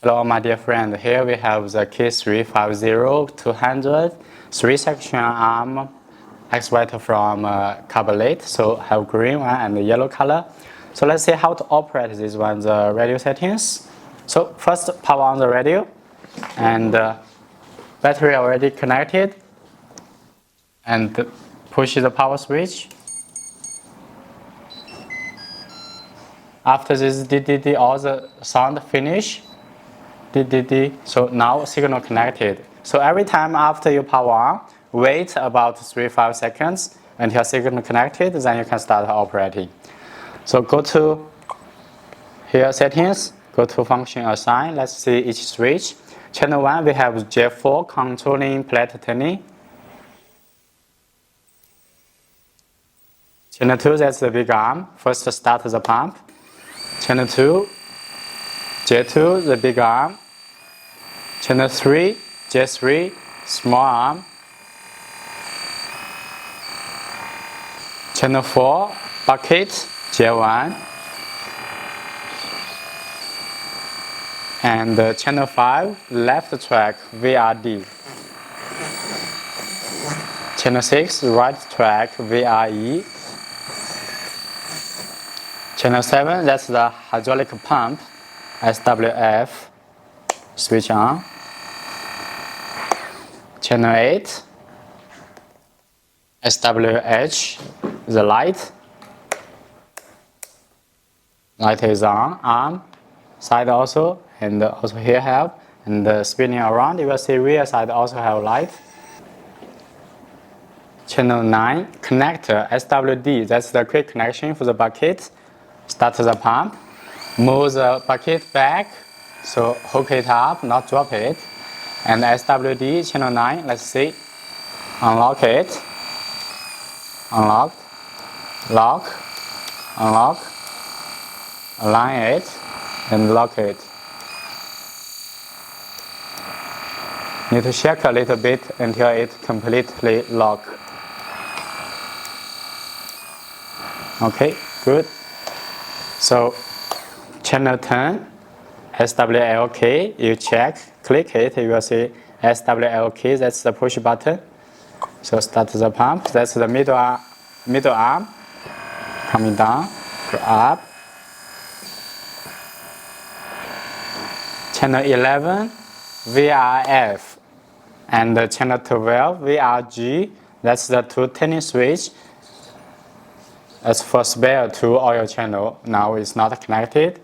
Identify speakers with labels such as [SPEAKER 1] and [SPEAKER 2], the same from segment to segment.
[SPEAKER 1] Hello my dear friend, here we have the K350-200 3-section arm excavator from Kabolite. So have green one and yellow color. So let's see how to operate this one, the radio settings. So first power on the radio, and battery already connected, and push the power switch. After this DDD, all the sound finish. DDD. So now signal connected. So every time after you power on, wait about 3-5 seconds until signal connected, then you can start operating. So go to here settings, go to function assign. Let's see each switch. Channel 1 we have J4 controlling plate turning. Channel 2 that's the big arm. First start the pump. Channel 2 J2 the big arm. Channel 3 J3 small arm. Channel 4 bucket J1. And channel 5 left track VRD. Channel 6 right track VRE. Channel 7 that's the hydraulic pump SWF. Switch on. Channel 8 SWH, the light. Light is on, arm, side also, and also here have, and spinning around you will see rear side also have light. Channel 9 connector SWD, that's the quick connection for the bucket. Start the pump, move the bucket back. So hook it up, not drop it. And SWD channel 9, let's see. Unlock it. Unlock. Lock. Unlock. Align it. And lock it. Need to shake a little bit until it completely lock. Okay, good. So channel 10. SWLK, you check, click it, you will see SWLK, that's the push button. So start the pump, that's the middle arm, coming down, go up. Channel 11, VRF, and channel 12, VRG, that's the two turning switch. As for spare two oil channel, now it's not connected.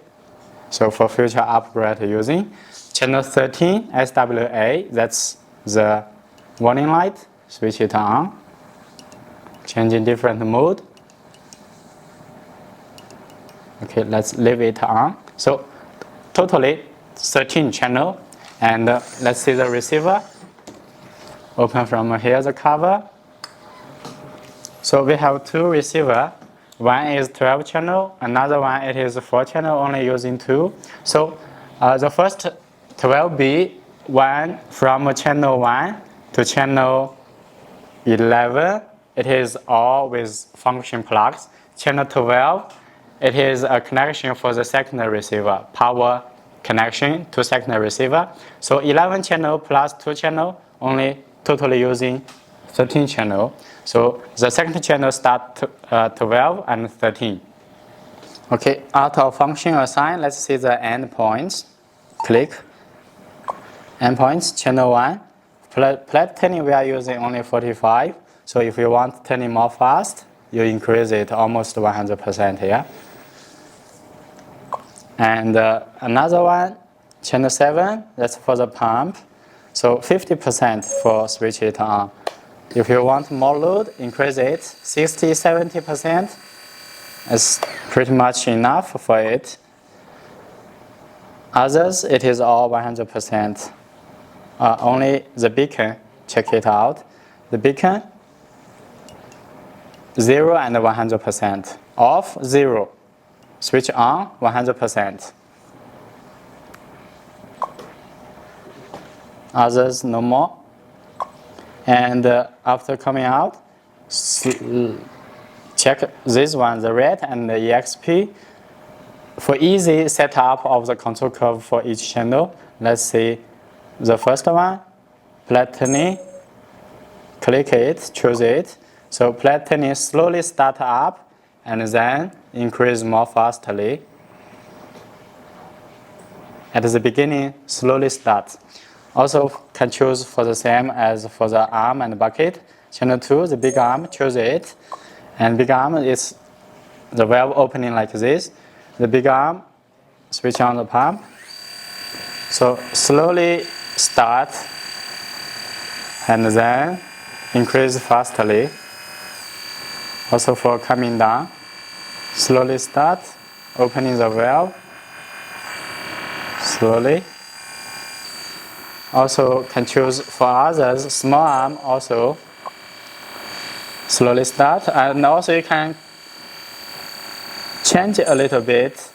[SPEAKER 1] So for future upgrade using. Channel 13 SWA, that's the warning light, switch it on. Changing different mode. Okay, let's leave it on. So totally 13 channel, and let's see the receiver. Open from here the cover. So we have two receiver. One is 12 channel, another one it is 4 channel, only using 2. So the first 12B, one from channel 1 to channel 11, it is all with function plugs. Channel 12, it is a connection for the secondary receiver, power connection to secondary receiver. So 11 channel plus 2 channel, only totally using 13 channel. So the second channel start 12 and 13. Okay, out of function assign, let's see the endpoints. Click. Endpoints, channel 1. Plate turning we are using only 45. So if you want turning more fast, you increase it almost 100% here. And another one, channel 7, that's for the pump. So 50% for switch it on. If you want more load, increase it 60-70%. It's pretty much enough for it. Others, it is all 100%. Only the beacon, check it out. The beacon, 0 and 100%. Off, 0. Switch on, 100%. Others, no more. And after coming out, check this one, the red and the EXP. For easy setup of the control curve for each channel, let's see the first one, Paladin. Click it, choose it. So Paladin slowly start up and then increase more fastly. At the beginning, slowly start. Also can choose for the same as for the arm and bucket. Channel 2, the big arm, choose it. And big arm is the valve opening like this. The big arm, switch on the pump. So slowly start and then increase fastly. Also for coming down, slowly start, opening the valve, slowly. Also can choose for others, small arm also, slowly start. And also you can change a little bit,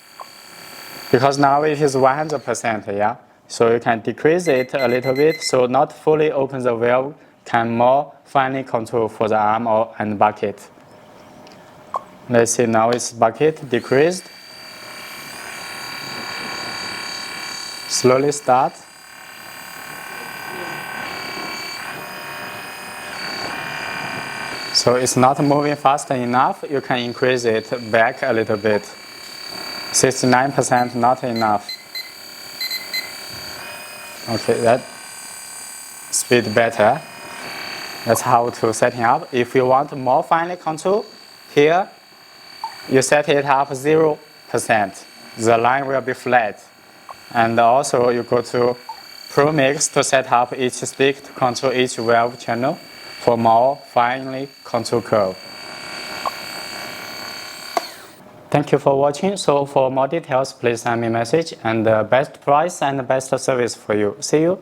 [SPEAKER 1] because now it is 100%, yeah? So you can decrease it a little bit, so not fully open the valve, can more finely control for the arm and bucket. Let's see, now it's bucket decreased. Slowly start. So it's not moving fast enough, you can increase it back a little bit. 69% not enough. Okay, that speed better. That's how to setting up. If you want more finely control, here you set it up 0%. The line will be flat. And also you go to Pro Mix to set up each stick to control each valve channel for more finely control curve. Thank you for watching. So for more details, please send me a message, and best price and best service for you. See you.